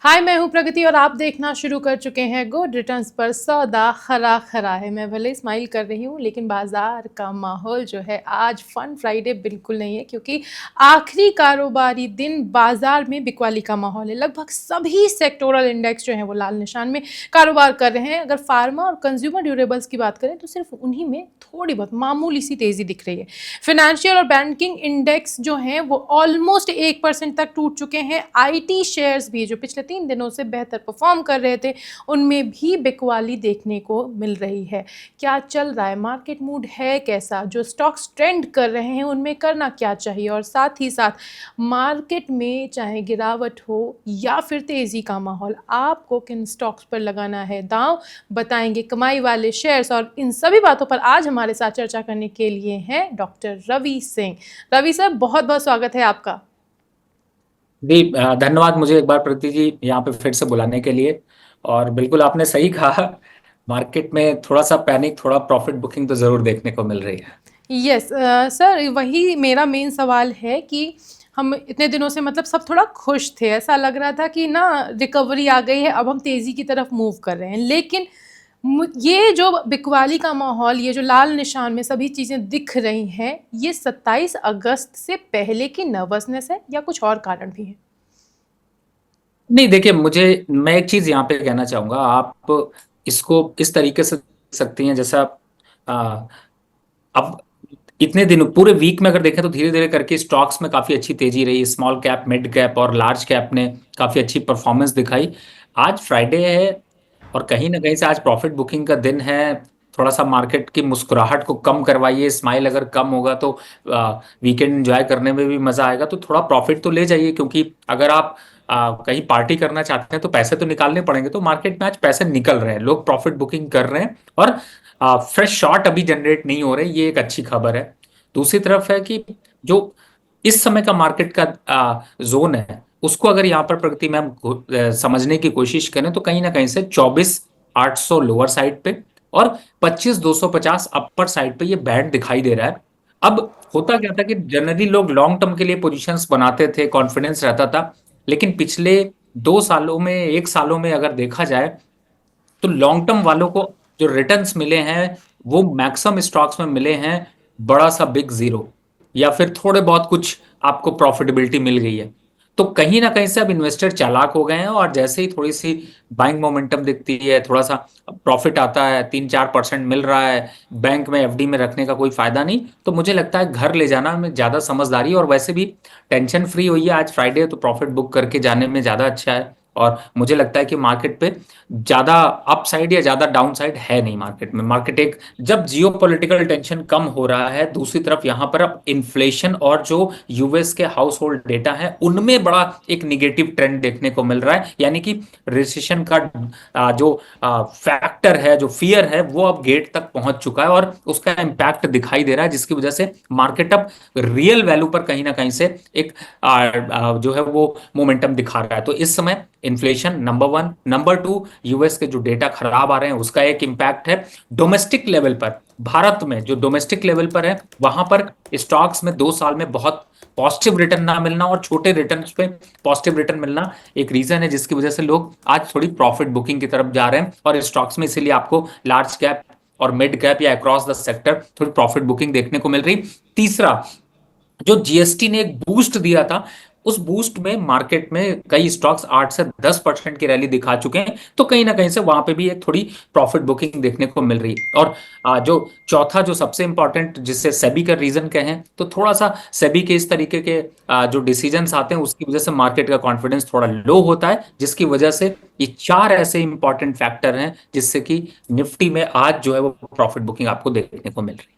हाय, मैं हूँ प्रगति और आप देखना शुरू कर चुके हैं गुड रिटर्न्स पर सौदा खरा खरा है। मैं भले स्माइल कर रही हूँ लेकिन बाजार का माहौल जो है आज फन फ्राइडे बिल्कुल नहीं है, क्योंकि आखिरी कारोबारी दिन बाजार में बिकवाली का माहौल है। लगभग सभी सेक्टोरल इंडेक्स जो है वो लाल निशान में कारोबार कर रहे हैं। अगर फार्मा और कंज्यूमर ड्यूरेबल्स की बात करें तो सिर्फ उन्हीं में थोड़ी बहुत मामूली सी तेजी दिख रही है। फाइनेंशियल और बैंकिंग इंडेक्स जो हैं वो ऑलमोस्ट 1% तक टूट चुके हैं। आईटी शेयर्स भी जो पिछले 3 दिनों से बेहतर परफॉर्म कर रहे थे उनमें भी बिकवाली देखने को मिल रही है। क्या चल रहा है, मार्केट मूड है कैसा, जो स्टॉक्स ट्रेंड कर रहे हैं उनमें करना क्या चाहिए, और साथ ही साथ मार्केट में चाहे गिरावट हो या फिर तेजी का माहौल, आपको किन स्टॉक्स पर लगाना है दांव, बताएंगे कमाई वाले शेयर्स। और इन सभी बातों पर आज हमारे साथ चर्चा करने के लिए हैं डॉक्टर रवि सिंह। रवि सर, बहुत बहुत स्वागत है आपका। जी धन्यवाद मुझे एक बार प्रीति जी यहाँ पे फिर से बुलाने के लिए। और बिल्कुल आपने सही कहा। मार्केट में थोड़ा सा पैनिक, थोड़ा प्रॉफिट बुकिंग तो जरूर देखने को मिल रही है। यस सर, वही मेरा मेन सवाल है कि हम इतने दिनों से मतलब सब थोड़ा खुश थे, ऐसा लग रहा था कि ना रिकवरी आ गई है, अब हम तेज़ी की तरफ मूव कर रहे हैं। लेकिन ये जो बिकवाली का माहौल, ये जो लाल निशान में सभी चीज़ें दिख रही हैं, ये 27 अगस्त से पहले की नर्वसनेस है या कुछ और कारण भी है? नहीं देखिए, मैं एक चीज यहाँ पे कहना चाहूंगा। आप इसको इस तरीके से देख सकती हैं जैसा आ, अब इतने दिन पूरे वीक में अगर देखें तो धीरे धीरे करके स्टॉक्स में काफी अच्छी तेजी रही। स्मॉल कैप, मिड कैप और लार्ज कैप ने काफी अच्छी परफॉर्मेंस दिखाई। आज फ्राइडे है और कहीं ना कहीं से आज प्रॉफिट बुकिंग का दिन है। थोड़ा सा मार्केट की मुस्कुराहट को कम करवाइए। स्माइल अगर कम होगा तो वीकेंड एंजॉय करने में भी मजा आएगा। तो थोड़ा प्रॉफिट तो ले जाइए, क्योंकि अगर आप कहीं पार्टी करना चाहते हैं तो पैसे तो निकालने पड़ेंगे। तो मार्केट में आज पैसे निकल रहे हैं, लोग प्रॉफिट बुकिंग कर रहे हैं और फ्रेश शॉर्ट अभी जनरेट नहीं हो रहे। ये एक अच्छी खबर है। दूसरी तरफ है कि जो इस समय का मार्केट का जोन है, उसको अगर यहाँ पर प्रगति में हम समझने की कोशिश करें तो कहीं ना कहीं से 24,800 लोअर साइड पे और 25,250 अपर साइड पे ये बैंड दिखाई दे रहा है। अब होता क्या था कि जनरली लोग लॉन्ग टर्म के लिए पोजीशंस बनाते थे, कॉन्फिडेंस रहता था। लेकिन पिछले 2 सालों में, 1 सालों में अगर देखा जाए तो लॉन्ग टर्म वालों को जो रिटर्न्स मिले हैं वो मैक्सिमम स्टॉक्स में मिले हैं बड़ा सा बिग जीरो, या फिर थोड़े बहुत कुछ आपको प्रॉफिटेबिलिटी मिल गई है। तो कहीं ना कहीं से अब इन्वेस्टर चालाक हो गए हैं और जैसे ही थोड़ी सी बाइंग मोमेंटम दिखती है, थोड़ा सा प्रॉफिट आता है, 3-4% मिल रहा है, बैंक में एफडी में रखने का कोई फायदा नहीं, तो मुझे लगता है घर ले जाना में ज्यादा समझदारी। और वैसे भी टेंशन फ्री हुई है आज फ्राइडे, तो प्रॉफिट बुक करके जाने में ज्यादा अच्छा है। और मुझे लगता है कि मार्केट पे ज्यादा अपसाइड या ज्यादा डाउनसाइड है नहीं। मार्केट में मार्केट एक जब जियो पॉलिटिकल टेंशन कम हो रहा है, दूसरी तरफ यहां पर अब इन्फ्लेशन और जो यूएस के हाउस होल्ड डेटा है उनमें बड़ा एक निगेटिव ट्रेंड देखने को मिल रहा है। यानी कि रिसेशन का जो फैक्टर है, जो फियर है, वो अब गेट तक पहुंच चुका है और उसका इम्पैक्ट दिखाई दे रहा है, जिसकी वजह से मार्केट अब रियल वैल्यू पर कहीं ना कहीं से एक जो है वो मोमेंटम दिखा रहा है। तो इस समय inflation number one, number two US के जो डेटा खराब आ रहे हैं उसका एक इम्पैक्ट है। डोमेस्टिक लेवल पर भारत में जो डोमेस्टिक लेवल पर है वहां पर स्टॉक्स में 2 साल में बहुत पॉजिटिव रिटर्न ना मिलना और छोटे रिटर्न पे पॉजिटिव रिटर्न मिलना एक रीजन है जिसकी वजह से लोग आज थोड़ी प्रॉफिट बुकिंग की तरफ जा रहे हैं। और स्टॉक्स में इसीलिए आपको लार्ज कैप और मिड कैप या अक्रॉस द सेक्टर थोड़ी प्रॉफिट बुकिंग देखने को मिल रही। तीसरा, जो जीएसटी ने एक बूस्ट दिया था, उस बूस्ट में मार्केट में कई स्टॉक्स 8 से 10% की रैली दिखा चुके हैं। तो कहीं ना कहीं से वहां पे भी एक थोड़ी प्रॉफिट बुकिंग देखने को मिल रही है। और जो चौथा, जो सबसे इंपॉर्टेंट, जिससे सेबी का रीजन कहें तो थोड़ा सा सेबी के इस तरीके के जो डिसीजंस आते हैं उसकी वजह से मार्केट का कॉन्फिडेंस थोड़ा लो होता है, जिसकी वजह से ये 4 ऐसे इंपॉर्टेंट फैक्टर हैं जिससे कि निफ्टी में आज जो है वो प्रॉफिट बुकिंग आपको देखने को मिल रही है।